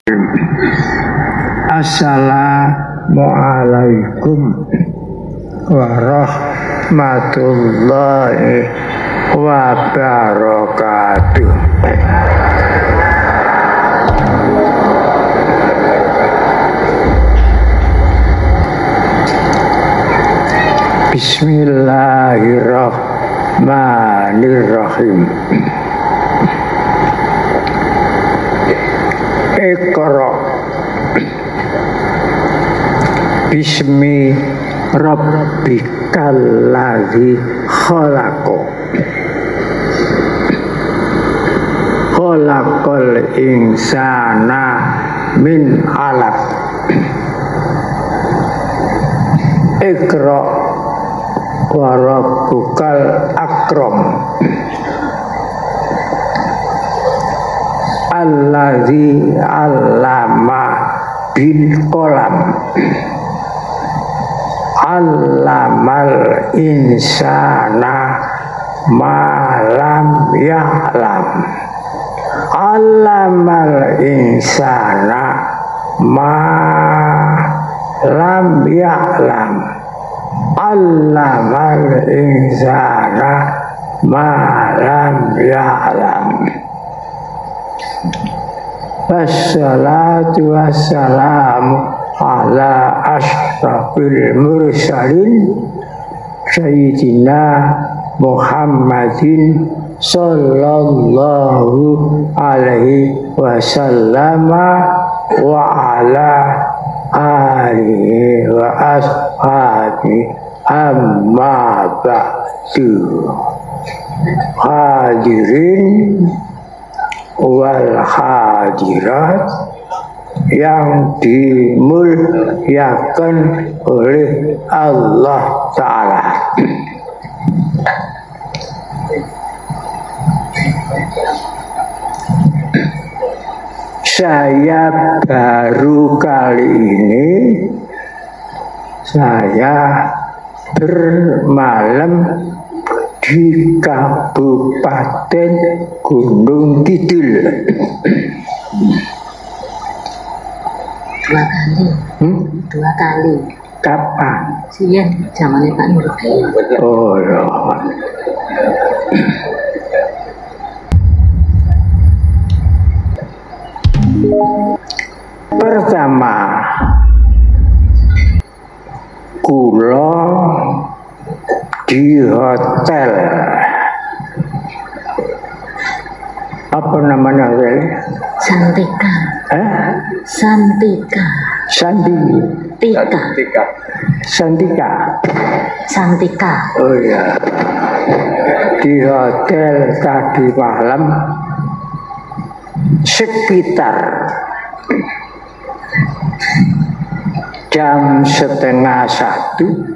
Assalamualaikum warahmatullahi wabarakatuh. Bismillahirrahmanirrahim. Iqra bismi rabbikal ladzi khalaqal insana min 'alaq. Iqra wa rabbukal akram alladzi 'allama bil qalam 'allamal insana ma lam ya'lam 'allamal insana ma lam ya'lam 'allamal insana ma lam ya'lam. Wassalatu wassalamu ala asyrafil mursalin sayyidina Muhammadin sallallahu alaihi wasallam wa ala alihi wa ashabihi amma ba'du. Hadirin wal hadirat yang dimuliakan oleh Allah Ta'ala. Saya baru kali ini saya bermalam di Kabupaten Gunung Kidul. Dua kali. Kapan? Iya, zamannya Pak Nur. Oh ya. Pertama, kula di hotel. Apa namanya hotel? Santika. Santika. Santika. Oh ya. Di hotel tadi malam sekitar jam 12:30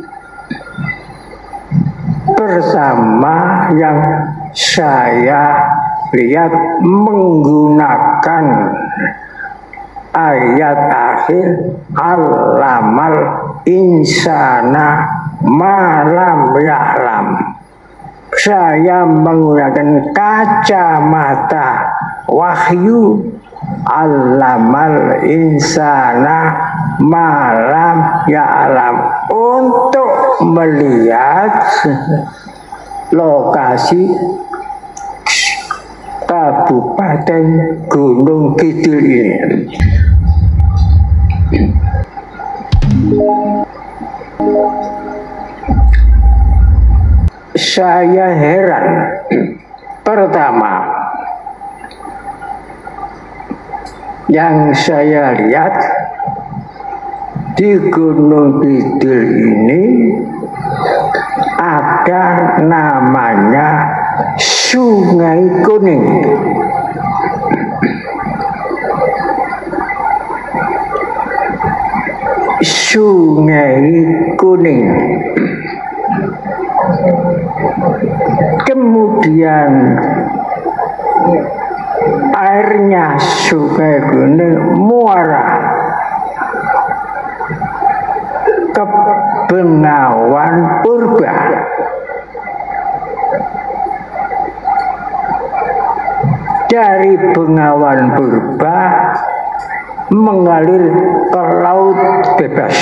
pertama yang saya lihat menggunakan ayat akhir allamal insana malam ya'lam. Saya menggunakan kacamata wahyu allamal insana malam ya'lam untuk melihat lokasi Kabupaten Gunung Kidul ini. Saya heran. Pertama, yang saya lihat di Gunung Kidul ini ada namanya Sungai Kuning. Sungai Kuning. Kemudian airnya Sungai Kuning muara ke Bengawan Purba. Dari Bengawan Purba mengalir ke laut bebas.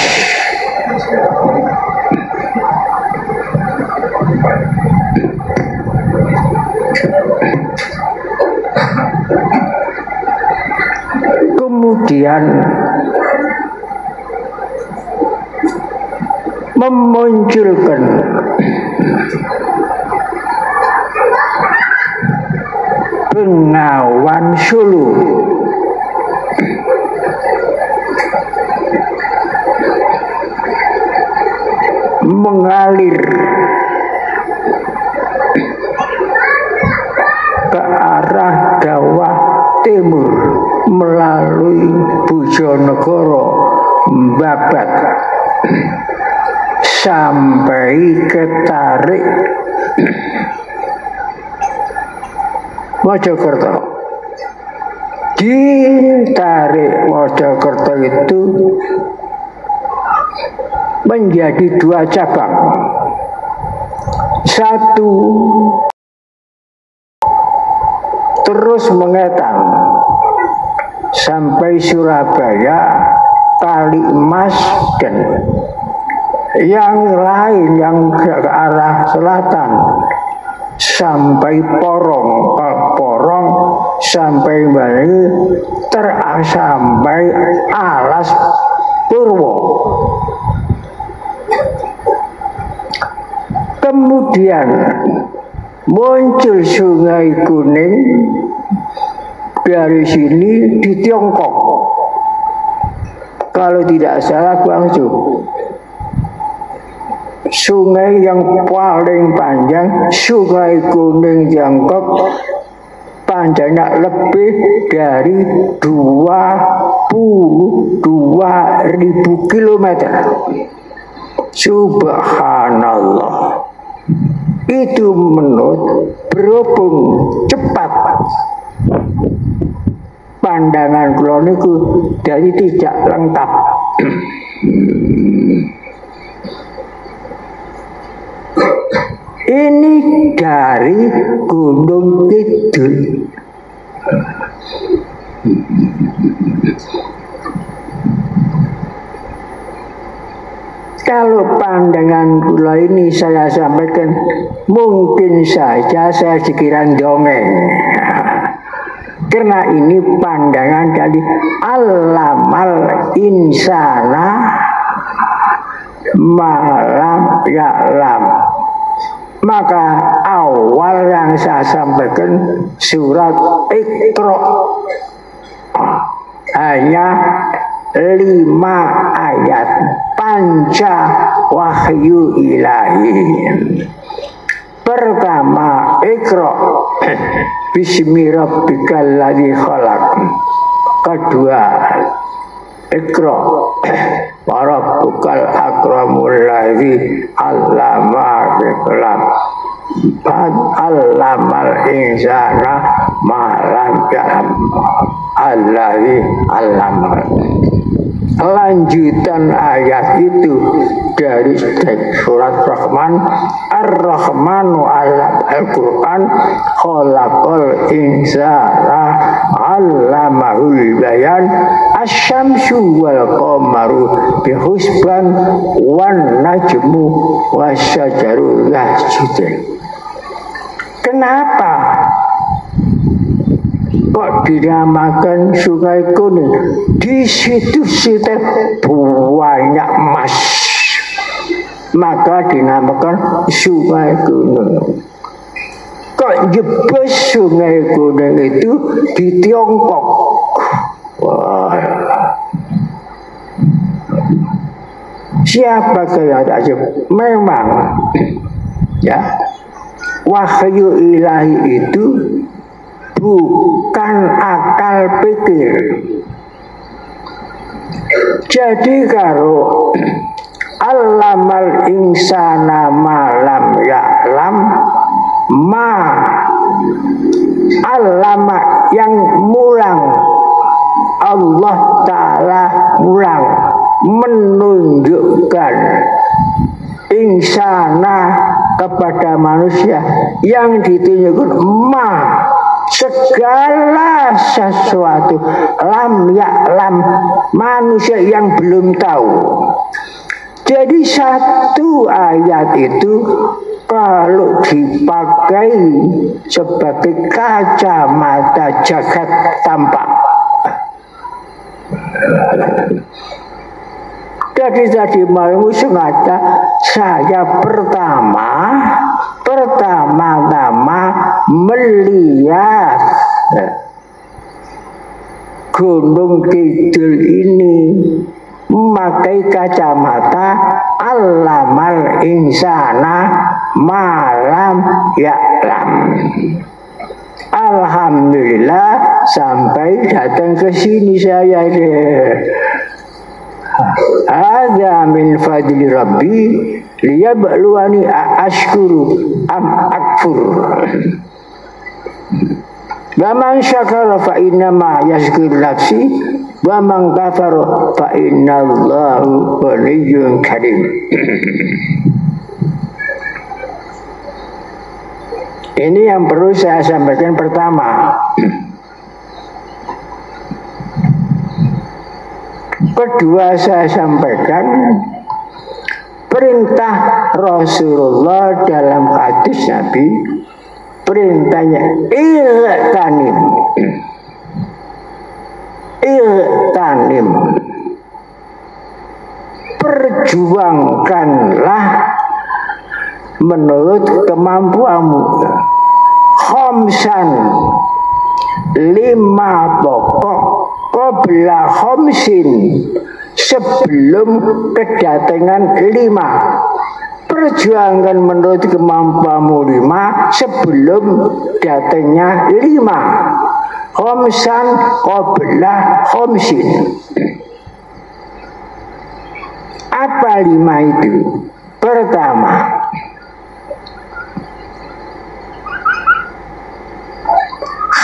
Kemudian memunculkan Bengawan Solo. Mengalir ke arah Jawa Timur melalui Bojonegoro, Babat sampai ke Tarik Mojokerto. Di Tarik Mojokerto itu menjadi dua cabang. Satu terus mengetang sampai Surabaya, Kali Emas, dan yang lain yang ke arah selatan sampai Porong, Porong sampai Bali, sampai Alas Purwo. Kemudian muncul Sungai Kuning dari sini di Tiongkok, kalau tidak salah Guangzhou. Sungai yang paling panjang, Sungai Kuning Tiongkok, panjangnya lebih dari 22.000 kilometer. Subhanallah. Itu menurut berhubung cepat pandangan kula niku jadi tidak lengkap. Ini dari Gunung Kidul. Kalau pandangan kula ini saya sampaikan, mungkin saja saya dikira dongeng. Karena ini pandangan dari Allamal insana malam ya'lam. Maka awal yang saya sampaikan surat Iqra, hanya 5 ayat panca wahyu ilahi. Pertama, Iqra bismi rabbikal ladzi khalaq. Kedua, Iqra wa rabbukal akramul ladzi 'allama bil qalam. Allamal insana ma lam ya'lam. Alladzi 'allama. Lanjutan ayat itu dari surat Rahman, Ar-Rahmanu Al-Quran, Khalaqal insana 'allamahul bayan, Asy-syamsu wal qamaru bihusban wan najmu wasyajaru yasjudun. Kenapa kok dinamakan Sungai Kuning? Di situ-situ banyak emas, maka dinamakan Sungai Kuning. Kok jebus Sungai Kuning itu di Tiongkok? Wah, siapa yang tajam? Memang ya, wahyu ilahi itu bukan akal pikir. Jadi kalau Allamal insana malam ya'lam, ma allama yang mulang, Allah Ta'ala mulang menunjukkan insana kepada manusia, yang ditunjukkan ma segala sesuatu, lam ya'lam, manusia yang belum tahu. Jadi satu ayat itu kalau dipakai sebagai kacamata jagat tampak. Jadi tadi malam sengaja saya pertama-tama melihat Gunung Kidul ini memakai kacamata alamal insana malam ya'lam. Alhamdulillah sampai datang ke sini saya. Ada min fadli rabbi liyabluwani ashkuru am akfur. Wa man syakara fa inna ma yashkuru nafsi wa man kafara fa innallahu ghaniyyun karim. Ini yang perlu saya sampaikan pertama. Kedua saya sampaikan perintah Rasulullah dalam hadis Nabi, perintahnya I'tanim, perjuangkanlah menurut kemampuanmu. Khamsan, 5 pokok, qabla khamsin, sebelum kedatangan 5. Perjuangkan menurut kemampuanmu 5 sebelum datangnya 5. Khamsan qabla khamsin. Apa 5 itu? Pertama,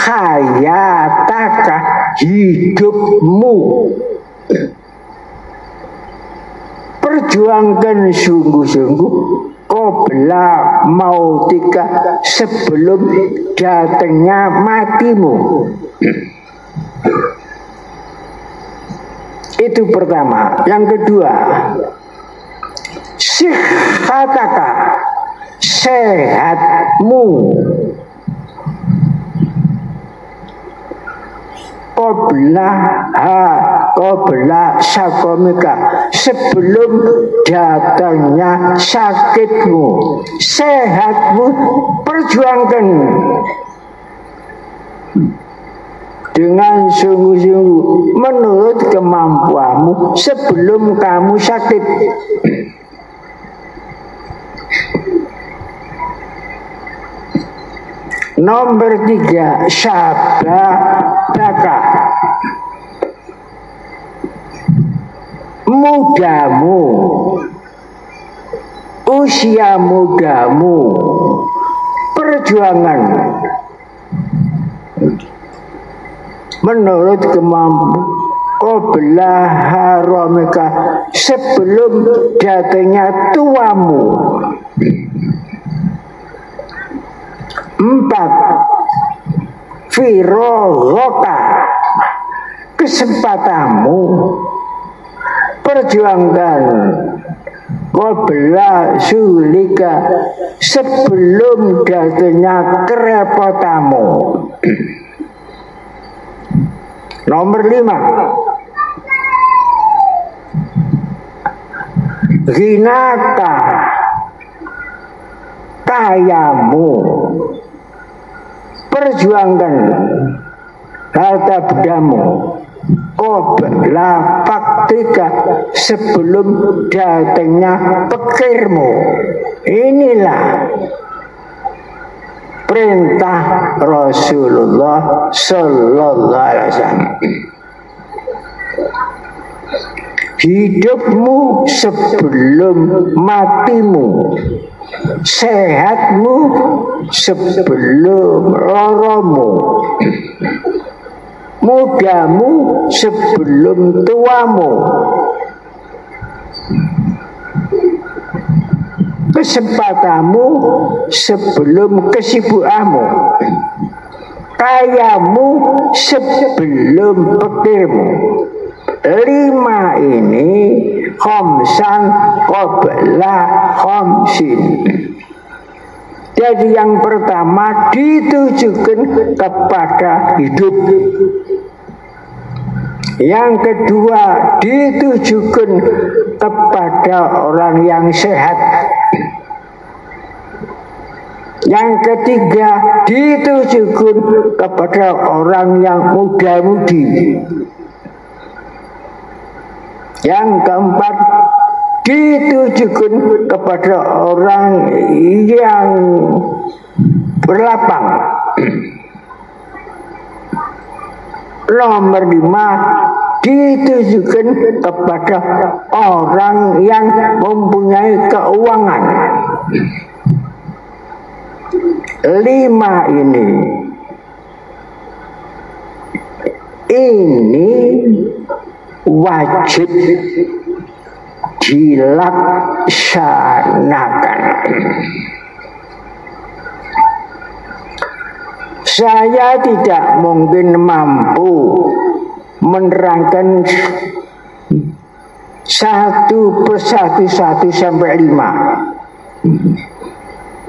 hayataka, hidupmu. Perjuangkan sungguh-sungguh qabla mautika, sebelum datangnya matimu. Itu pertama. Yang kedua, sihhataka, sehatmu. Qabla sakomika, sebelum datangnya sakitmu. Sehatmu perjuangkan dengan sungguh-sungguh menurut kemampuanmu sebelum kamu sakit. Nomor 3, syababaka, mudamu, usia mudamu. Perjuangan menurut kemampuan qabla haramika, sebelum datangnya tuamu. 4, firaghoka, kesempatanmu. Perjuangkan qabla sulika, sebelum datangnya kerepotanmu. Nomor 5, ghinaka, kayamu. Perjuangkan harta bendamu qabla faktika, sebelum datangnya pikirmu. Inilah perintah Rasulullah Sallallahu Alaihi Wasallam. Hidupmu sebelum matimu, sehatmu sebelum loromu, mudamu sebelum tuamu, kesempatanmu sebelum kesibukanmu, kayamu sebelum pikirmu. 5 ini khamsan qabla khamsin. Jadi yang pertama ditujukan kepada hidup. Yang kedua ditujukan kepada orang yang sehat. Yang ketiga ditujukan kepada orang yang muda-mudi. Yang keempat ditujukan kepada orang yang berlapang. Nomor 5 ditujukan kepada orang yang mempunyai keuangan. 5 ini wajib dilaksanakan. Saya tidak mungkin mampu menerangkan satu persatu 1 sampai 5.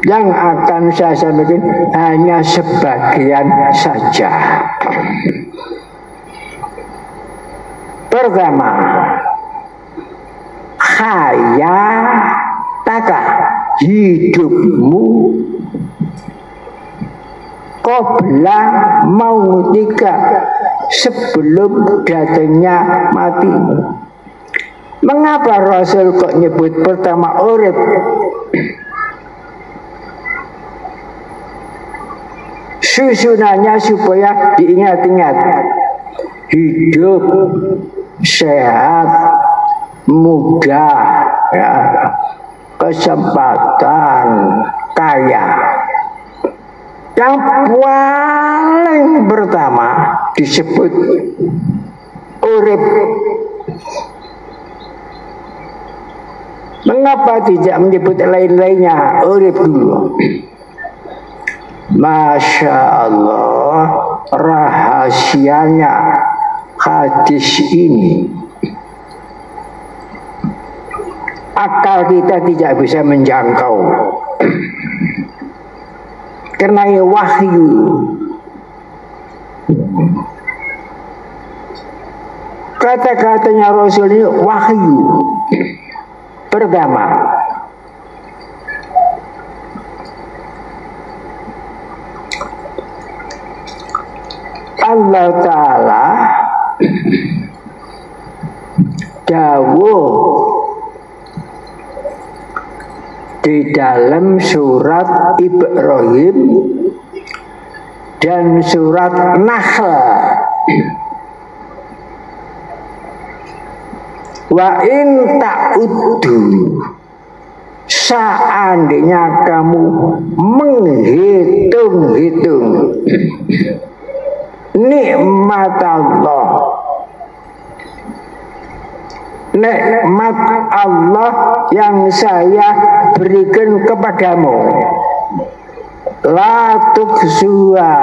Yang akan saya sampaikan hanya sebagian saja. Pertama, hayataka, hidupmu, qabla mautika, sebelum datangnya matimu. Mengapa Rasul kok nyebut pertama urip? Susunannya supaya diingat-ingat. Hidup, sehat, muda, ya, kesempatan, kaya. Yang paling pertama disebut urip. Mengapa tidak menyebut lain-lainnya? Urip dulu. Masya Allah, rahasianya hadis ini akal kita tidak bisa menjangkau, karena ini wahyu. Kata-katanya Rasul ini wahyu. Pertama, Allah Ta'ala dawuh di dalam surat Ibrahim dan surat Nahl, wa in ta'uddu, seandainya kamu menghitung-hitung nikmat Allah, nikmat Allah yang saya berikan kepadamu, la tukhsuha,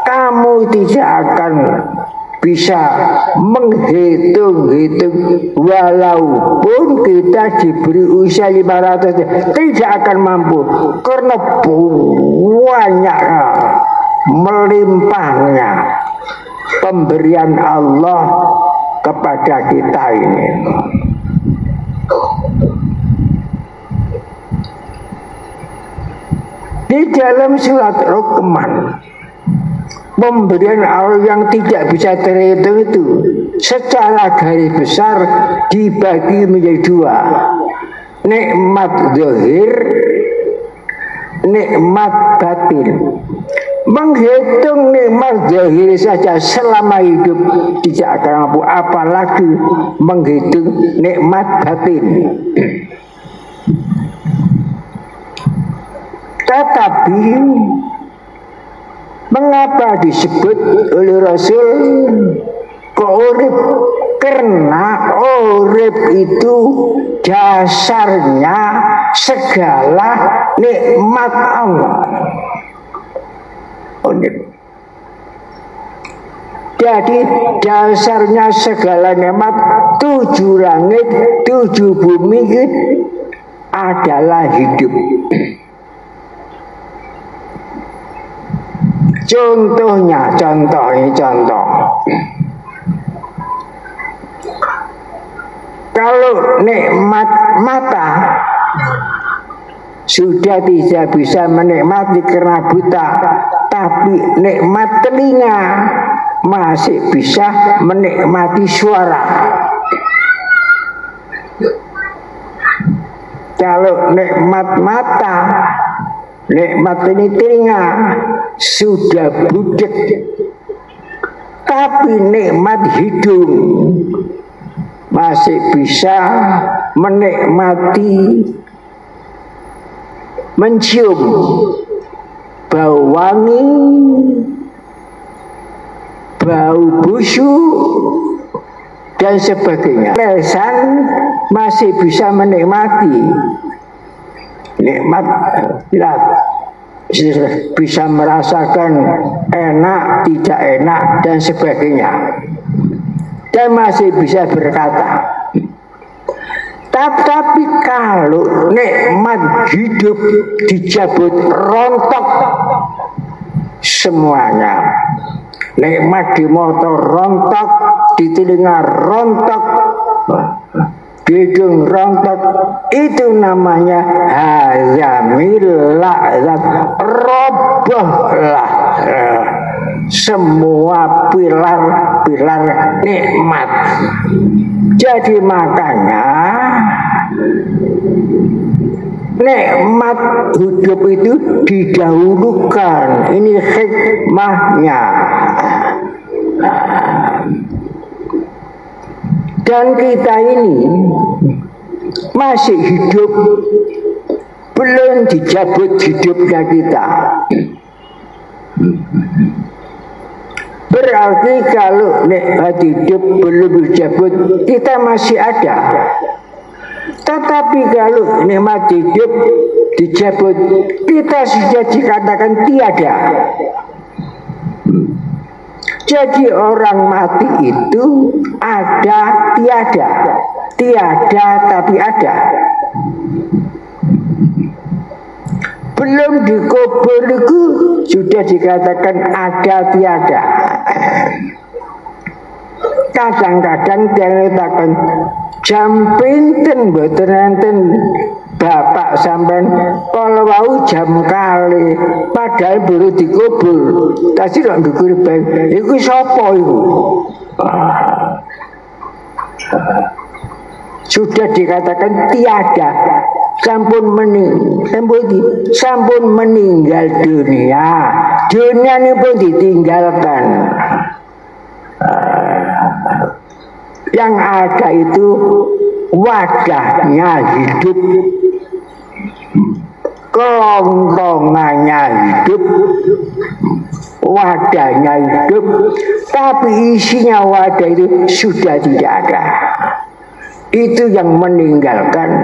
kamu tidak akan bisa menghitung-hitung. Walaupun kita diberi usia 500, tidak akan mampu, karena banyak melimpahnya pemberian Allah kepada kita ini. Di dalam surat Luqman, pemberian Allah yang tidak bisa terhitung itu secara garis besar dibagi menjadi 2. Nikmat zahir, nikmat batin. Menghitung nikmat zahir saja selama hidup tidak akan mampu, apalagi menghitung nikmat batin. Tetapi mengapa disebut oleh Rasul urip? Karena urip itu dasarnya segala nikmat Allah. Urip. Jadi dasarnya segala nikmat 7 langit, 7 bumi adalah hidup. Contohnya, contoh. Kalau nikmat mata sudah tidak bisa menikmati karena buta, tapi nikmat telinga masih bisa menikmati suara. Kalau nikmat mata, nikmat ini telinga sudah budek, tapi nikmat hidung masih bisa menikmati mencium bau wangi, bau busuk dan sebagainya. Lesan masih bisa menikmati nikmat, bisa merasakan enak, tidak enak dan sebagainya, dan masih bisa berkata. Tapi kalau nikmat hidup dicabut, rontok semuanya. Nikmat di motor rontok, di telinga rontok, di hidung rontok. Itu namanya hazamil la'zat, robohlah semua pilar-pilar nikmat. Jadi makanya nikmat hidup itu didahulukan. Ini hikmahnya. Dan kita ini masih hidup, belum dicabut hidupnya kita. Berarti kalau nikmat hidup belum dicabut, kita masih ada. Tetapi kalau nikmat hidup dicabut, kita sudah dikatakan tiada. Jadi orang mati itu ada, tiada. Tiada tapi ada. Belum dikubur itu sudah dikatakan ada, tiada. Kadang-kadang dia mengatakan jam pinten mboten enten bapak sampean kalau wau jam kali, padahal baru dikubur. Tadi lho dikubur bae. Iku sapa iku? Sudah dikatakan tiada, sampun meninggal dunia. Dunia ini pun ditinggalkan. Yang ada itu wadahnya hidup, kerongkongannya hidup, wadahnya hidup, tapi isinya wadah itu sudah tidak ada. Itu yang meninggalkan.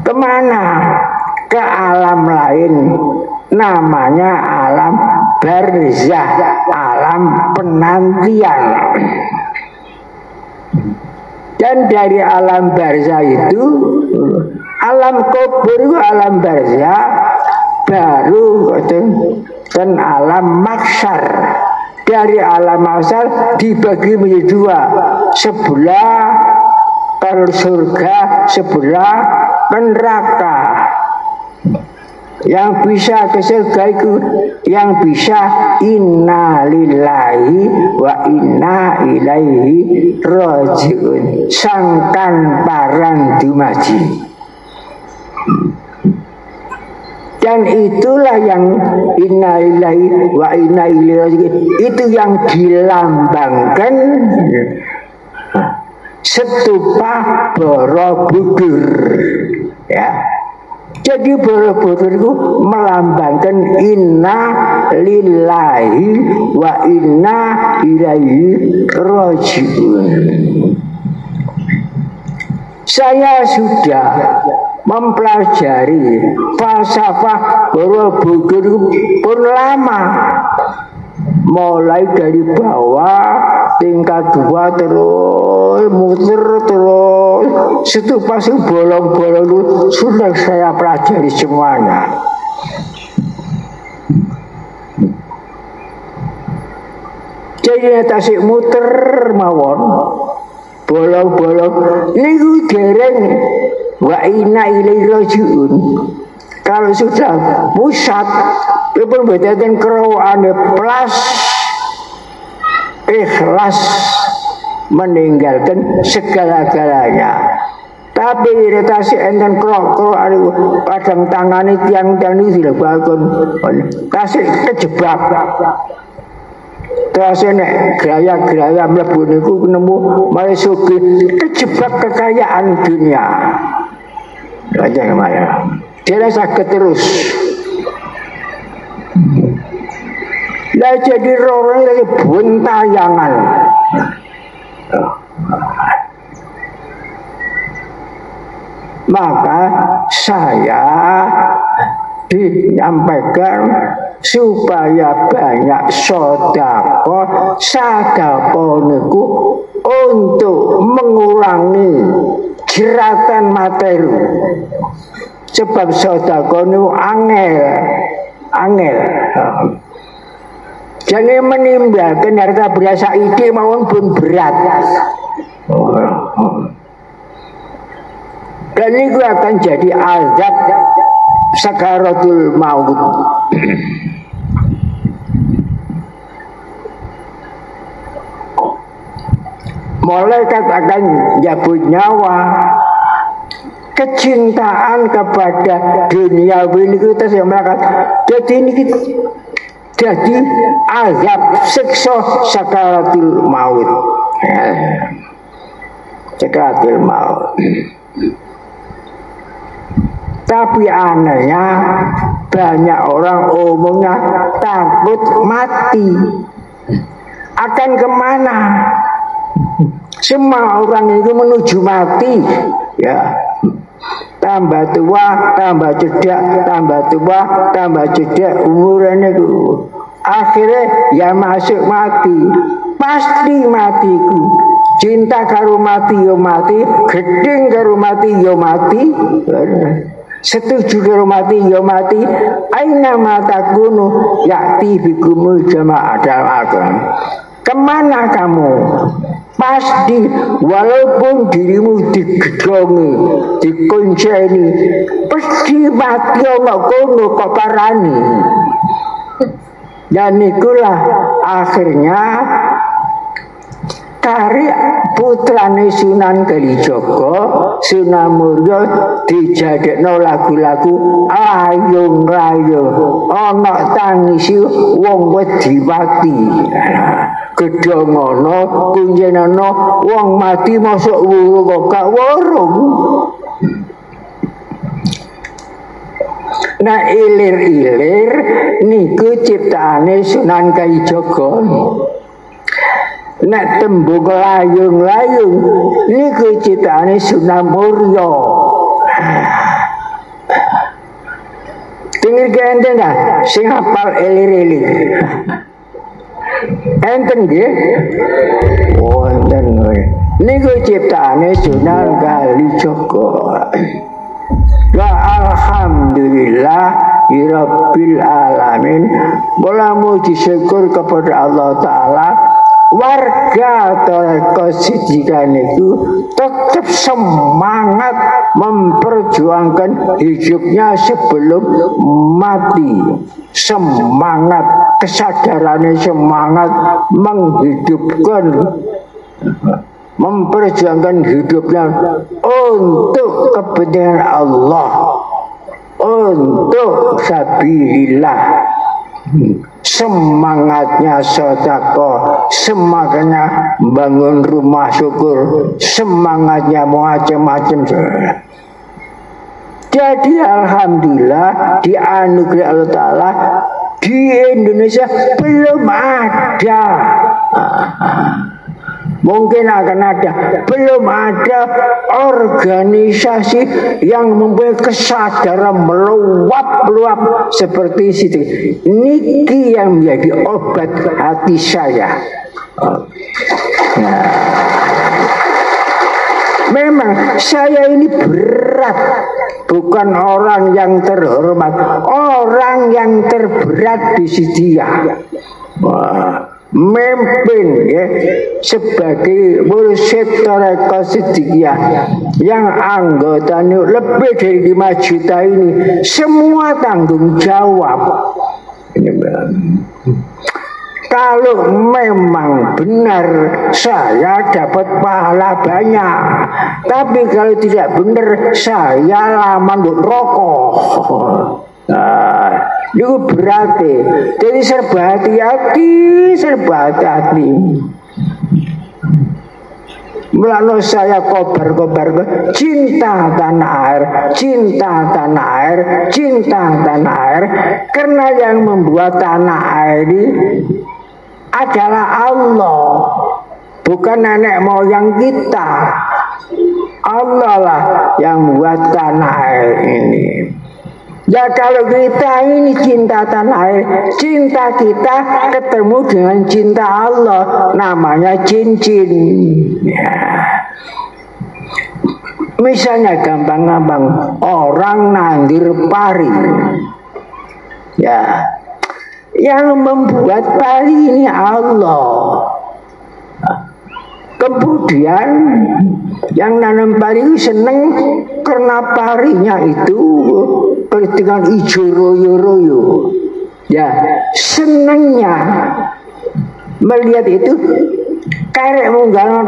Kemana? Ke alam lain, namanya alam barzah, alam penantian. Dan dari alam barzah itu, alam kubur, alam barzah, baru dan alam mahsyar. Dari alam mahsyar dibagi menjadi dua, sebelah kalau surga, sebelah neraka. Yang bisa ke surga itu yang bisa inna lillahi wa inna ilaihi rajiun, sangkan parang dumaji. Dan itulah yang inna lillahi wa inna ilaihi rajiun, itu yang dilambangkan stupa Borobudur, ya. Jadi Borobudur itu melambangkan inna lillahi wa inna ilaihi rajiun. Saya sudah mempelajari falsafah Borobudur pun lama. mulai dari bawah tingkat 2 terus muter terus situ pasti bolong-bolong itu sudah saya pelajari semuanya. Jadi tasik muter mawon bolong-bolong niku dereng wa inna ilaihi rajiun. Kalau sudah pusat itu bedakan kerawaane plus ikhlas meninggalkan segala-galanya. Tapi iritasi enten krok kadang tangani tiang-tiang itu dilebakkan tasik kejebak. Terus nek gaya-gaya mlebu niku nemu malah sugih kejebak kekayaan dunia. Aja namanya. Dia sakit terus. Lah jadi orang lagi buntayangan. Maka saya menyampaikan supaya banyak sedekah niku untuk mengurangi jeratan materi. Sebab sedekah niku angel. Jangan menimbalkan harta berasa ide mawon pun berat. Dan itu akan jadi azab sakaratul maut. Malaikat akan jabut nyawa. Kecintaan kepada dunia ini kita yang melakukan. Jadi ini kita jadi azab siksa sakaratul maut. Sakaratul maut. Tapi anehnya banyak orang umumnya takut mati. Akan kemana? Semua orang itu menuju mati. Ya, tambah tua, tambah cedak, tambah tua, tambah cedak umurnya itu. Akhirnya ya masuk mati. Pasti matiku. Cinta karo mati yo mati, gedeng karo mati yo mati. Setuju karo mati yo mati. Aina matakunu yakti bikumul jamaah dalam. Kemana kamu? Pasti walaupun dirimu digedongi, dikunceni, pasti mati ono kono koparani. Dan itulah akhirnya tarik putrane Sunan Kalijaga, Sunan Mulya dijadekno lagu-lagu ayung-ayung, ana tangisi wong wedi mati. Gedongono, kunjenana wong mati mosok wurung kok gak wurung. Nah ilir-ilir niku ciptaane Sunan Kalijaga. Nek tembung layung-layung niku ciptaane Sunan Mulya. Tinggal enten dah sing hafal ilir-ilir. Enten nggih? Oh enten. Niku ciptaane Sunan Kalijaga. Ya alhamdulillah rabbil alamin. Mula muji syukur kepada Allah Ta'ala. Warga Toreko Sidikan itu tetap semangat memperjuangkan hidupnya sebelum mati. Semangat, kesadarannya semangat menghidupkan, memperjuangkan hidupnya untuk kepentingan Allah, untuk sabilillah. Semangatnya sedekah, semangatnya bangun rumah syukur, semangatnya macam-macam. Jadi alhamdulillah dianugerahi Allah Ta'ala di Indonesia belum ada Mungkin akan ada, belum ada organisasi yang mempunyai kesadaran meluap-luap seperti situ. Niki yang menjadi obat hati saya. Nah, memang saya ini berat, bukan orang yang terhormat, orang yang terberat di sisi dia. Memimpin ya, sebagai mursyid tarekat siddiqiyah yang anggotanya lebih dari 5 juta ini, semua tanggung jawab. Kalau memang benar saya dapat pahala banyak, tapi kalau tidak benar saya lama rokok. Nah, itu berarti jadi serba hati-hati, serba hati-hati. Melalui saya kobar-kobar cinta tanah air, cinta tanah air, cinta tanah air. Karena yang membuat tanah air ini adalah Allah, bukan nenek moyang kita. Allah lah yang membuat tanah air ini. Ya kalau kita ini cinta tanah air, cinta kita ketemu dengan cinta Allah, namanya cincin. Ya. Misalnya gampang-gampang, orang nandir pari. Ya, yang membuat pari ini Allah. Kemudian yang nanam pari seneng karena parinya itu dengan hijau royo-royo. Ya, senengnya melihat itu karek munggah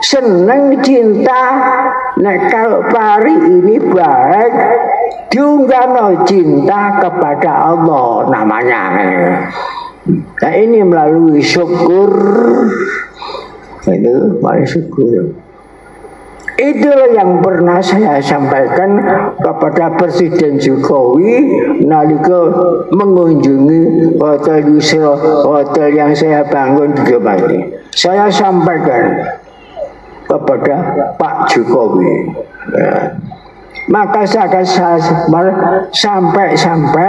seneng cinta. Nah kalau pari ini baik diunggah cinta kepada Allah namanya. Nah ini melalui syukur, itu melalui syukur. Itulah yang pernah saya sampaikan kepada Presiden Jokowi nalika mengunjungi Hotel Yusra, hotel yang saya bangun di Jombang ini. Saya sampaikan kepada Pak Jokowi. Ya. Maka saya sampai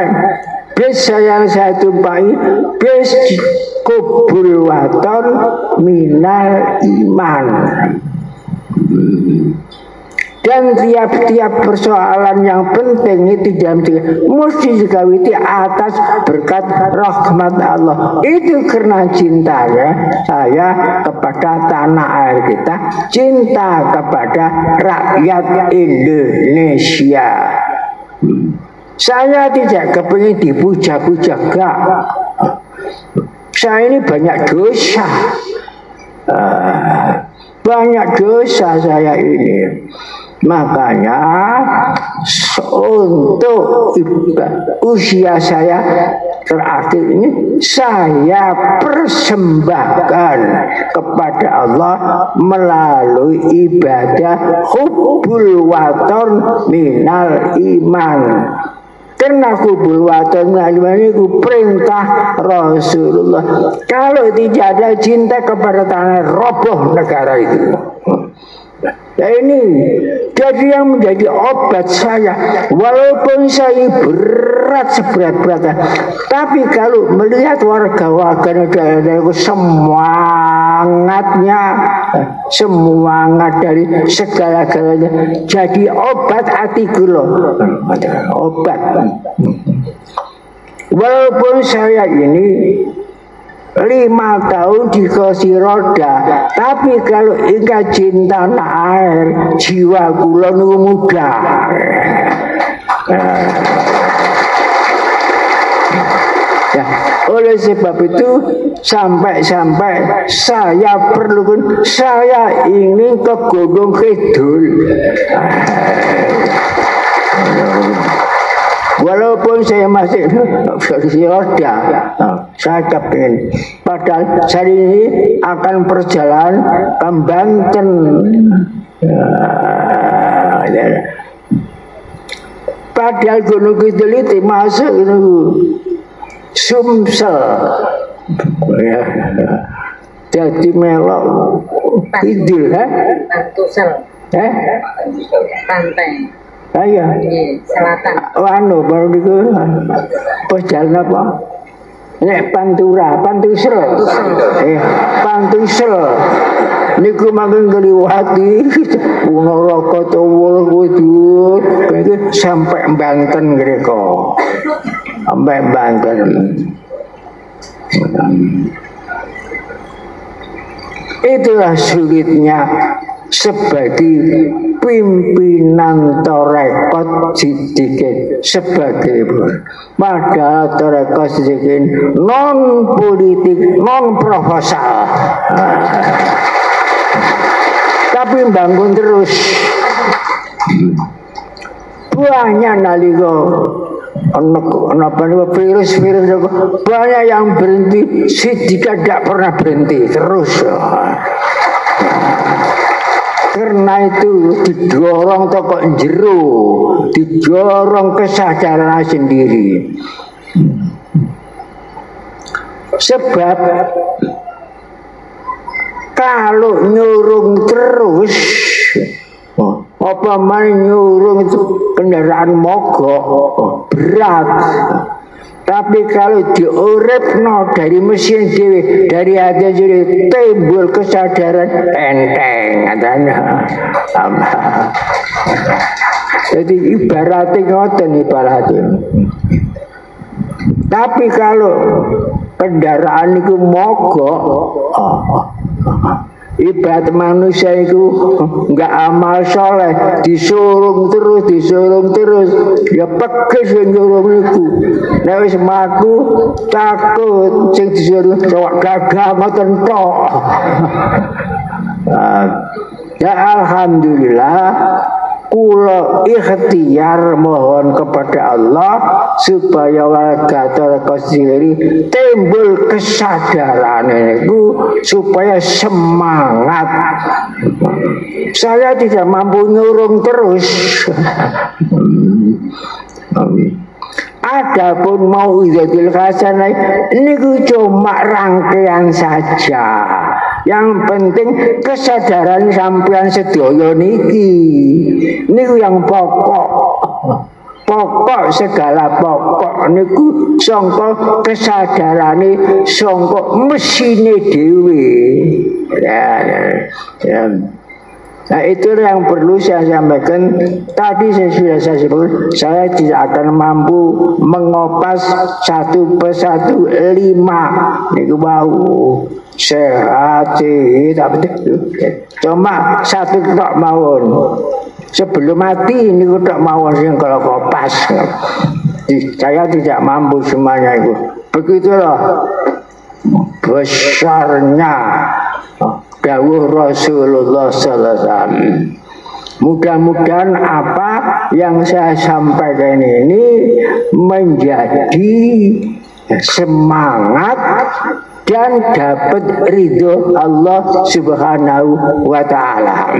bis yang saya tumpai bis kubul waton minal iman. Dan tiap-tiap persoalan yang penting itu mesti dikawiti atas berkat rahmat Allah. Itu karena cintanya saya kepada tanah air kita, cinta kepada rakyat Indonesia. Saya tidak kepingin dipuja-puja, enggak. Saya ini banyak dosa. Banyak dosa saya ini. Makanya untuk usia saya terakhir ini saya persembahkan kepada Allah melalui ibadah hubbul waton minal iman. Karena kubul waton itu perintah Rasulullah. Kalau tidak ada cinta kepada tanah, roboh negara itu. Nah ini jadi yang menjadi obat saya. Walaupun saya berat seberat-beratnya, tapi kalau melihat warga-warga negara itu semangat dari segala-galanya, jadi obat hatiku loh. Obat. Walaupun saya ini 5 tahun di kursi roda, tapi kalau ingat cinta tanah air, jiwa kula nu muda. Ya, oleh sebab itu sampai saya ingin ke Gunung Kidul. Walaupun saya masih di roda, saya kepingin. Padahal hari ini akan perjalanan ke Banten. Padahal Gunung Kidul itu masuk itu Sumsel. Jadi melok idul ha? Pantusel. Pantai. Ayo. Selatan. Anu baru niku. Jalan apa? Nek Pantura, Pantusel. Pantusel. Niku mangken ngliwati Ponorogo Towo kudu sampai Banten greko. Sampai Banten. Itulah sulitnya sebagai pimpinan Torekot Siddiqin sebagai padahal Torekot Siddiqin non politik, non proposal, tapi bangun terus banyak nalika virus banyak yang berhenti, Siddiqah tidak pernah berhenti terus. Karena itu didorong toko jero, didorong kesadaran sendiri. Sebab kalau nyurung terus, apa main nyurung itu kendaraan mogok berat. Tapi kalau diuripno dari mesin dewi, dari hati jadi timbul kesadaran enteng katanya. Jadi ibaratnya ngoten ibaratnya. Tapi kalau kendaraan itu mogok, ibarat manusia itu enggak amal soleh, disuruh terus ya peges nyuruh itu. Nek wis mlaku takut sing disuruh cowok gagah ngoten tok. Ya alhamdulillah kula ikhtiar mohon kepada Allah supaya warga Torekot sendiri timbul kesadaran itu supaya semangat. Saya tidak mampu nyurung terus. Adapun mau izatil hasanah ini cuma rangkaian saja. Yang penting kesadaran sampean sedaya niki. Niku yang pokok. Pokok segala pokok niku sangka kesadarane sangka mesine dhewe. Nah itu yang perlu saya sampaikan. Tadi sudah saya sebut, saya tidak akan mampu mengopas satu persatu 5. Niku bau sehat sih, tapi cuma satu tak mawon. Sebelum mati niku tak mawon sing kalau kopas. Saya tidak mampu semuanya itu. Begitulah besarnya dawuh Rasulullah sallallahu alaihi wasallam. Mudah-mudahan apa yang saya sampaikan ini menjadi semangat dan dapat ridho Allah Subhanahu wa taala.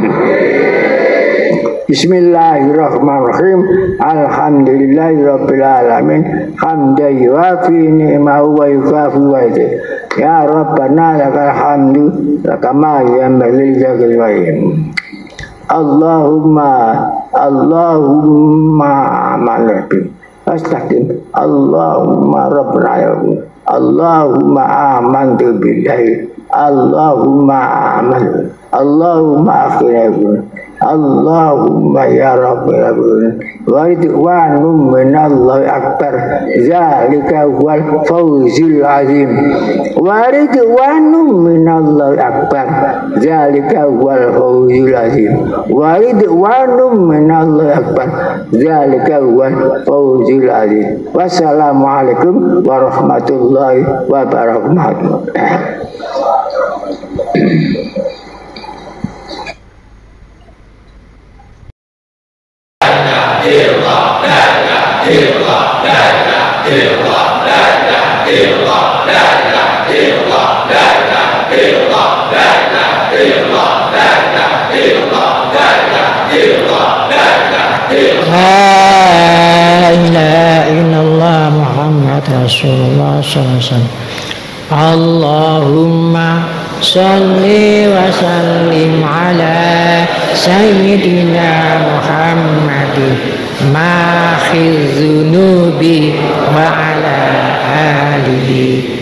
Bismillahirrahmanirrahim. Alhamdulillahirabbil alamin. Hamdan yuwafi ni'mahu wa yukafi wa'idih. Ya Rabbana lakal hamdu kama yanbaghi li dzakil wajhik. Allahumma amanati. Astagfirullah. Allahumma rabbana ya Allahumma amantu billahi. Allahumma amantu. Allahumma akhirna. Allahumma ya Rabbil wa ridwanum minallahi akbar zalika huwal fawzul azim wa ridwanum minallahi akbar zalika huwal fawzul azim wa ridwanum minallahi akbar zalika huwal fawzul azim. Wassalamualaikum warahmatullahi wabarakatuh. La ilaha illallah Muhammad Rasulullah sallallahu alaihi wasallam. Allahumma Salli wa sallim ala Sayyidina Muhammadin Mahidzunubi wa ala alihi